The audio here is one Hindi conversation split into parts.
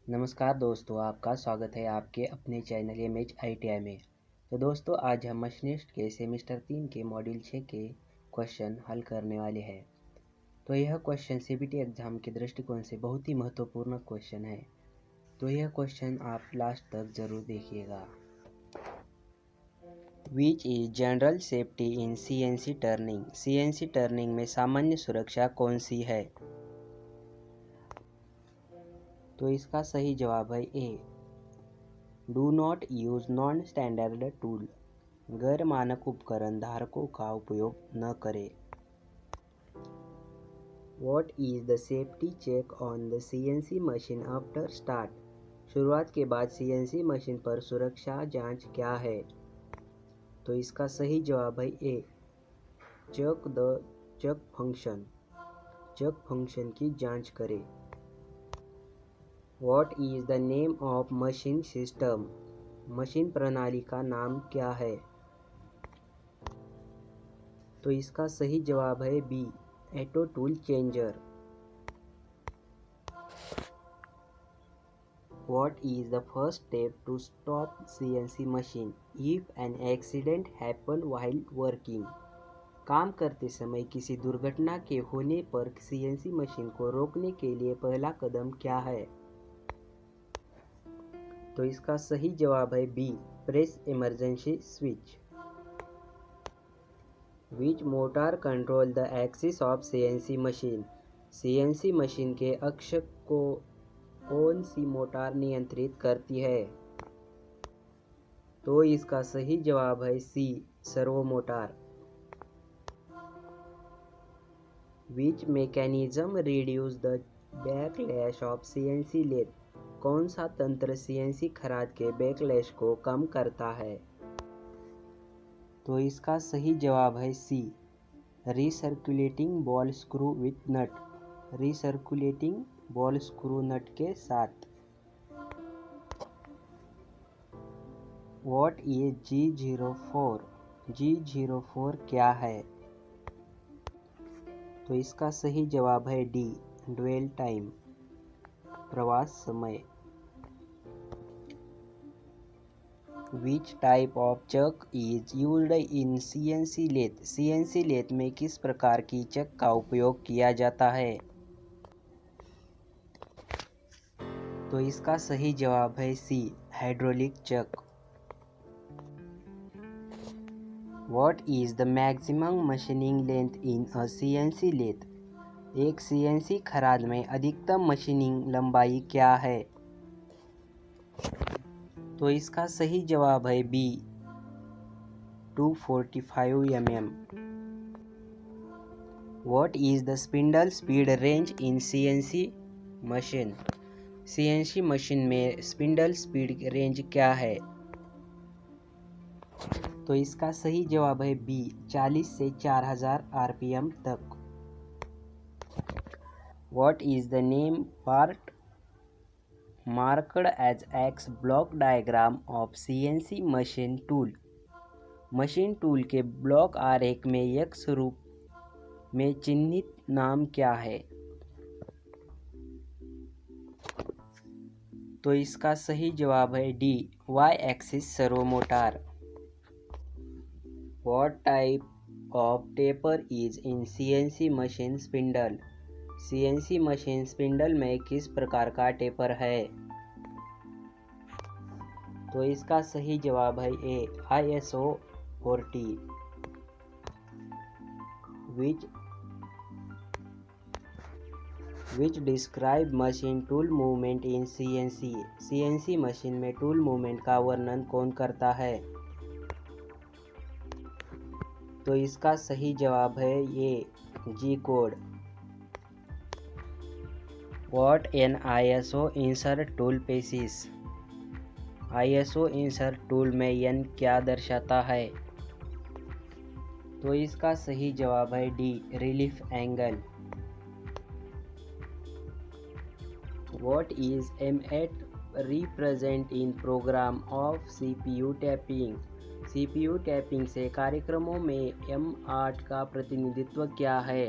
नमस्कार दोस्तों, आपका स्वागत है आपके अपने चैनल MHITI में। तो दोस्तों, आज हम मशीनिस्ट के सेमेस्टर 3 के मॉड्यूल 6 के क्वेश्चन हल करने वाले हैं। तो यह क्वेश्चन CBT एग्ज़ाम के दृष्टिकोण से बहुत ही महत्वपूर्ण क्वेश्चन है। तो यह क्वेश्चन आप लास्ट तक ज़रूर देखिएगा। Which is general safety in CNC turning? CNC turning में सामान्य सुरक्षा कौन सी है? तो इसका सही जवाब है A, do not use non standard tool. गैर मानक उपकरण धारकों का उपयोग न करें। What is the safety check on the CNC machine after start? शुरुआत के बाद CNC मशीन पर सुरक्षा जांच क्या है? तो इसका सही जवाब है ए, चेक फंक्शन की जांच करें। What is the name of machine system? Machine प्रणाली का नाम क्या है? तो इसका सही जवाब है B, auto tool changer. What is the first step to stop CNC machine if an accident happen while working? काम करते समय किसी दुर्घटना के होने पर CNC मशीन को रोकने के लिए पहला कदम क्या है? तो इसका सही जवाब है B, press emergency switch. Which motor control the axis of CNC machine? CNC machine के अक्ष को कौन सी मोटर नियंत्रित करती है? तो इसका सही जवाब है C, servo motor. Which mechanism reduce the backlash of CNC lathe? कौन सा तंत्र CNC खराद के बैकलैश को कम करता है? तो इसका सही जवाब है C, recirculating ball screw with nut. Recirculating ball screw nut के साथ। What is G04? G04 क्या है? तो इसका सही जवाब है डी, ड्वेल टाइम, प्रवास समय। Which type of chuck is used in CNC lathe? CNC lathe में किस प्रकार की चक का उपयोग किया जाता है? तो इसका सही जवाब है C, hydraulic chuck. What is the maximum machining length in a CNC lathe? एक CNC खराद में अधिकतम मशीनिंग लंबाई क्या है? तो इसका सही जवाब है B, 245 mm। What is the spindle speed range in CNC machine? CNC machine में स्पिंडल स्पीड रेंज क्या है? तो इसका सही जवाब है बी, 40 से 4000 RPM तक। What is the name part marked as X block diagram of CNC machine tool? Machine tool के ब्लॉक आरेख में X रूप में चिन्हित नाम क्या है? तो इसका सही जवाब है D, Y axis servo motor. What type of taper is in CNC machine spindle? CNC machine spindle में किस प्रकार का टेपर है? तो इसका सही जवाब है ए, ISO 40। Which describe machine tool movement in CNC? CNC machine में टूल मूवमेंट का वर्णन कौन करता है? तो इसका सही जवाब है ये, G code. What an ISO insert tool pieces? ISO insert tool में n क्या दर्शाता है? तो इसका सही जवाब है D, relief angle. What is M8 represent in program of CPU tapping? CPU tapping से कार्यक्रमों में M8 का प्रतिनिधित्व क्या है?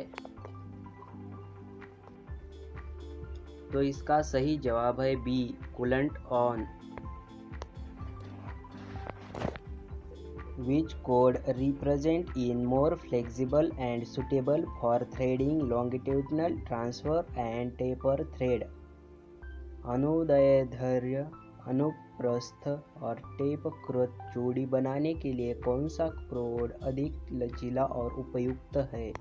तो इसका सही जवाब है B, coolant on. Which code represent in more flexible and suitable for threading longitudinal transfer and taper thread? अनुदैर्ध्य, अनुप्रस्थ और टेपकृत चूड़ी बनाने के लिए कौन सा कोड अधिक लचीला और उपयुक्त है?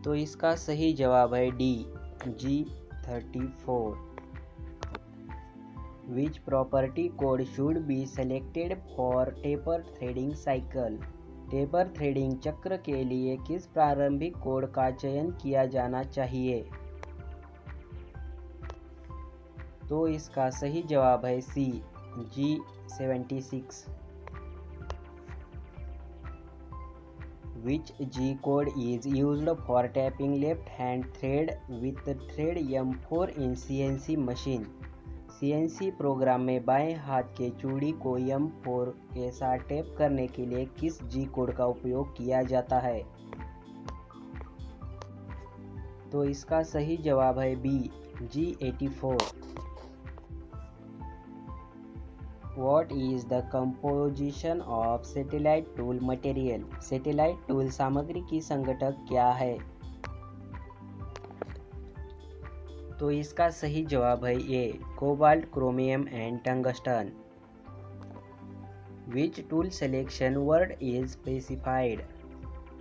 तो इसका सही जवाब है D, G34। Which property code should be selected for taper threading cycle? Taper threading चक्र के लिए किस प्रारंभिक कोड का चयन किया जाना चाहिए? तो इसका सही जवाब है सी, G76। Which G code is used for tapping left hand thread with thread M4 in CNC machine? CNC program में बाएं हाथ के चूड़ी को M4 के साथ टैप करने के लिए किस G कोड का उपयोग किया जाता है? तो इसका सही जवाब है B, G84। What is the composition of satellite tool material? Satellite tool सामग्री की संघटक क्या है? तो इसका सही जवाब है A, cobalt, chromium and tungsten. Which tool selection word is specified?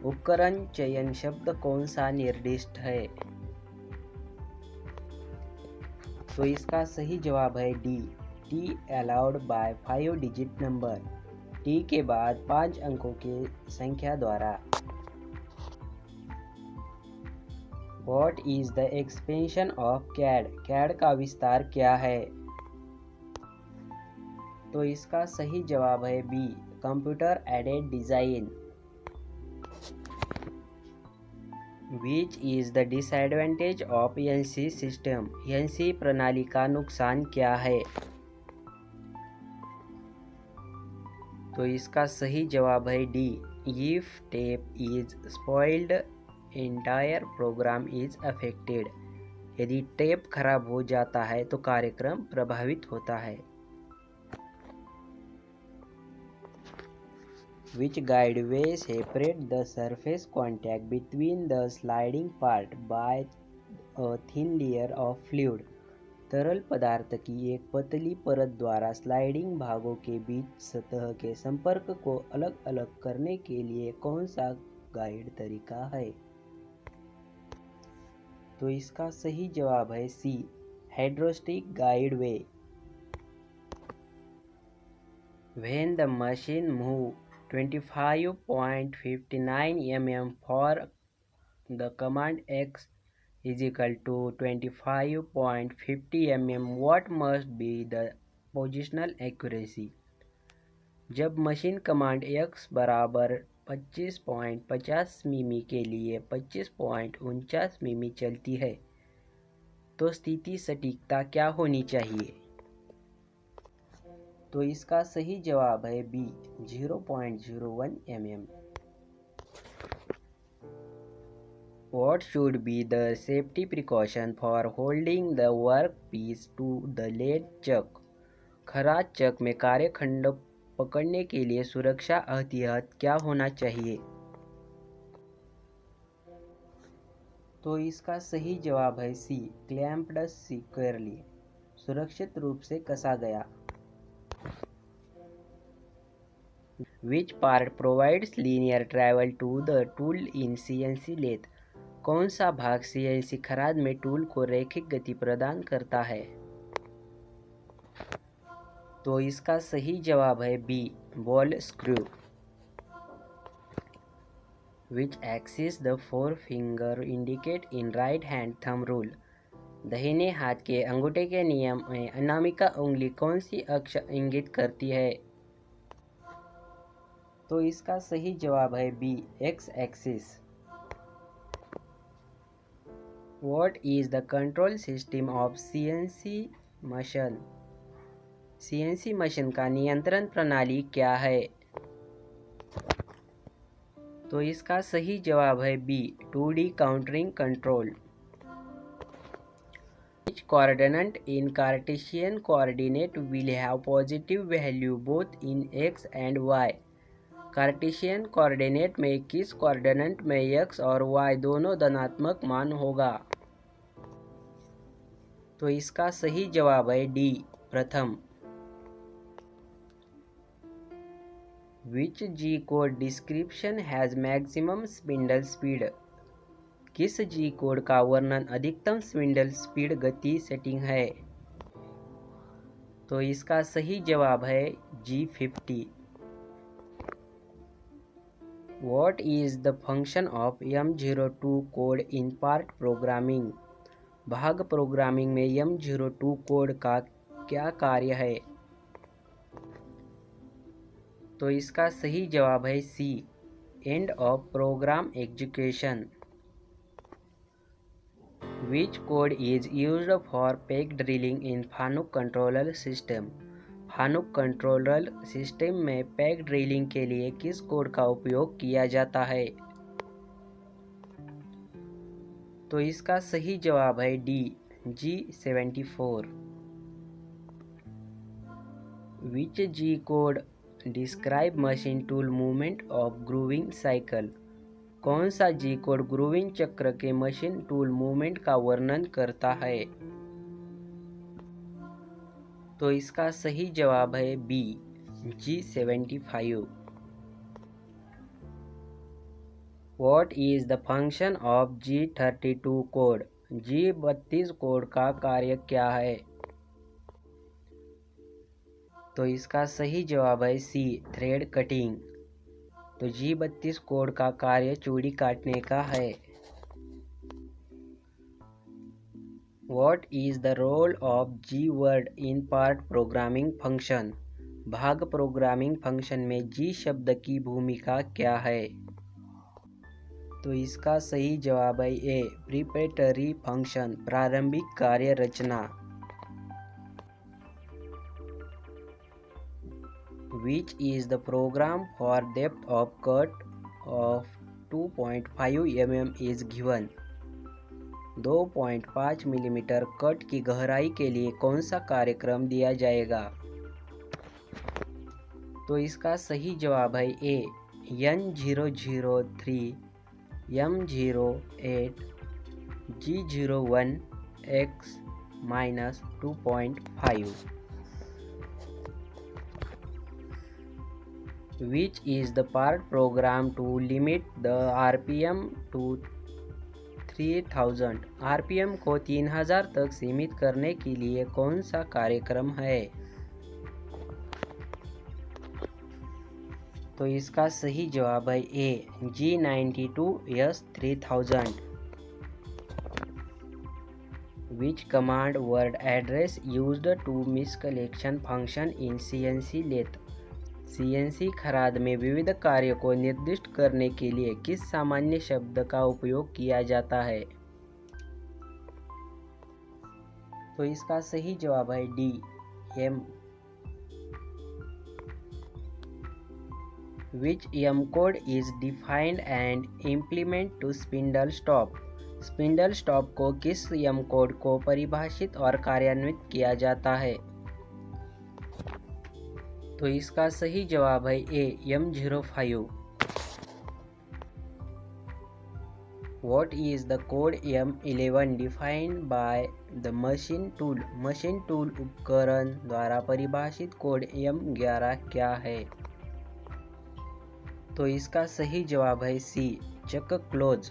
उपकरण चयन शब्द कौन सा निर्दिष्ट है? तो इसका सही जवाब है D, T allowed by 5 digit number. T के बाद 5 अंकों की संख्या द्वारा। What is the expansion of CAD? CAD का विस्तार क्या है? तो इसका सही जवाब है B, computer aided design. Which is the disadvantage of ENC system? ENC प्रणाली का नुकसान क्या है? तो इसका सही जवाब है D, if tape is spoiled entire program is affected। यदि टेप खराब हो जाता है तो कार्यक्रम प्रभावित होता है। Which guideway separate the surface contact between the sliding part by a thin layer of fluid? तरल पदार्थ की एक पतली परत द्वारा स्लाइडिंग भागों के बीच सतह के संपर्क को अलग अलग करने के लिए कौन सा गाइड तरीका है? तो इसका सही जवाब है C, hydrostatic guide way. When the machine move 25.59 mm for the command X is equal to 25.50 mm, what must be the positional accuracy? जब मशीन कमांड X बराबर 25.50 मिमी के लिए 25.49 मिमी चलती है तो स्थिति सटीकता क्या होनी चाहिए? तो इसका सही जवाब है B, 0.01 mm। What should be the safety precaution for holding the workpiece to the lead chuck? खराद चक में कार्यखंड पकड़ने के लिए सुरक्षा एहतियात क्या होना चाहिए? तो इसका सही जवाब है सी, क्लैम्प्ड सिक्योरली, सुरक्षित रूप से कसा गया। Which part provides linear travel to the tool in CNC lathe? कौन सा भाग CNC खराद में टूल को रैखिक गति प्रदान करता है? तो इसका सही जवाब है B, ball screw. Which axis the forefinger indicate in right hand thumb rule? दाहिने हाथ के अंगूठे के नियम में अनामिका उंगली कौन सी अक्ष इंगित करती है? तो इसका सही जवाब है B, X axis. What is the control system of CNC machine? CNC machine का नियंत्रण प्रणाली क्या है? तो इसका सही जवाब है B, 2D contouring control. Each coordinate in Cartesian coordinate will have positive value both in x and y. Cartesian coordinate में किस कोऑर्डिनेट में x और y दोनों धनात्मक मान होगा? तो इसका सही जवाब है डी, प्रथम। Which G code description has maximum spindle speed? किस जी कोड का वर्णन अधिकतम स्पिंडल स्पीड गति सेटिंग है? तो इसका सही जवाब है G50। What is the function of M02 code in part programming? भाग प्रोग्रामिंग में M02 कोड का क्या कार्य है? तो इसका सही जवाब है C, end of program execution. Which code is used for peg drilling in Fanuc controller system? Fanuc controller system में पैग ड्रिलिंग के लिए किस कोड का उपयोग किया जाता है? तो इसका सही जवाब है D, G74। Which G code describe machine tool movement of grooving cycle? कौन सा जी कोड ग्रूविंग चक्र के मशीन टूल मूवमेंट का वर्णन करता है? तो इसका सही जवाब है B, G75। What is the function of G32 code? G32 code का कार्य क्या है? तो इसका सही जवाब है सी, थ्रेड कटिंग। तो G32 कोड का कार्य चूड़ी काटने का है। What is the role of G word in part programming function? भाग प्रोग्रामिंग फंक्शन में G शब्द की भूमिका क्या है? तो इसका सही जवाब है ए, प्रिपरेटरी फंक्शन, प्रारंभिक कार्य रचना। Which is the program for depth of cut of 2.5 mm is given? 2.5 millimetre cut की गहराई के लिए कौन सा कार्यक्रम दिया जाएगा? तो इसका सही जवाब है ए, N003 M08 G01 X-2.5। Which is the part program to limit the RPM to 3000? RPM को 3000 तक सीमित करने के लिए कौन सा कार्यक्रम है? तो इसका सही जवाब है ए, G92S3000। Which command word address used to miscollection function in CNC lathe? CNC खराद में विविध कार्यों को निर्दिष्ट करने के लिए किस सामान्य शब्द का उपयोग किया जाता है? तो इसका सही जवाब है D, M। Which M code is defined and implemented to spindle stop? Spindle stop को किस M कोड को परिभाषित और कार्यान्वित किया जाता है? तो इसका सही जवाब है ए, M05। What is the code M11 defined by the machine tool? Machine tool उपकरण द्वारा परिभाषित कोड M11 क्या है? तो इसका सही जवाब है सी, चक close.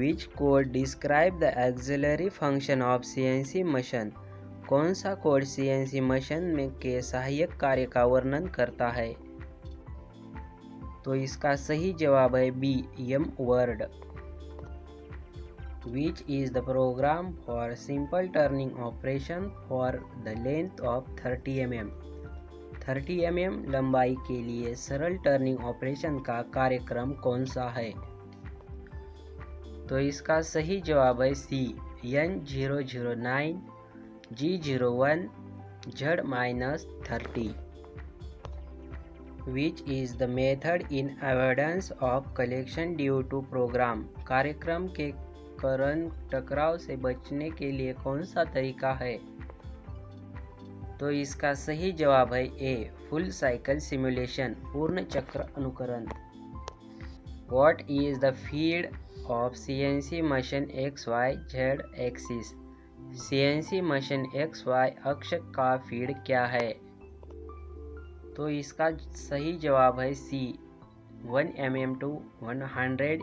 Which code describe the auxiliary function of CNC machine? कौन सा कोड CNC मशीन में के सहायक कार्य का वर्णन करता है? तो इसका सही जवाब है B, M word। Which is the program for simple turning operation for the length of 30 mm? 30 mm लंबाई के लिए सरल टर्निंग ऑपरेशन का कार्यक्रम कौन सा है? तो इसका सही जवाब है सी, N009 G01 Z-30। Which is the method in avoidance of collection due to program? कार्यक्रम के उपकरण टकराव से बचने के लिए कौन सा तरीका है? तो इसका सही जवाब है ए, फुल साइकिल सिमुलेशन, पूर्ण चक्र अनुकरण। What is the feed of CNC machine XYZ axis? CNC machine XY अक्ष का फीड क्या है? तो इसका सही जवाब है सी, 1 mm to 100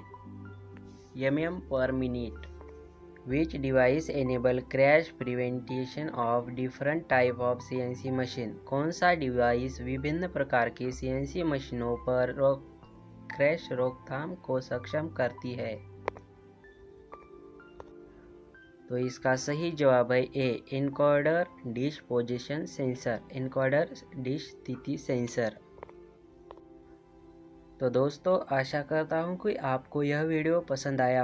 mm per minute. Which device enable crash prevention of different type of CNC machine? कौन सा डिवाइस विभिन्न प्रकार की CNC मशीनों पर क्रैश रोकथाम को सक्षम करती है? तो इसका सही जवाब है A, encoder dish position sensor, encoder dish स्थिति सेंसर। तो दोस्तों आशा करता हूँ कि आपको यह वीडियो पसंद आया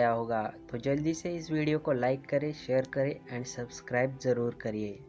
होगा। तो जल्दी से इस वीडियो को लाइक करें, शेयर करें एंड सब्सक्राइब ज़रूर करिए।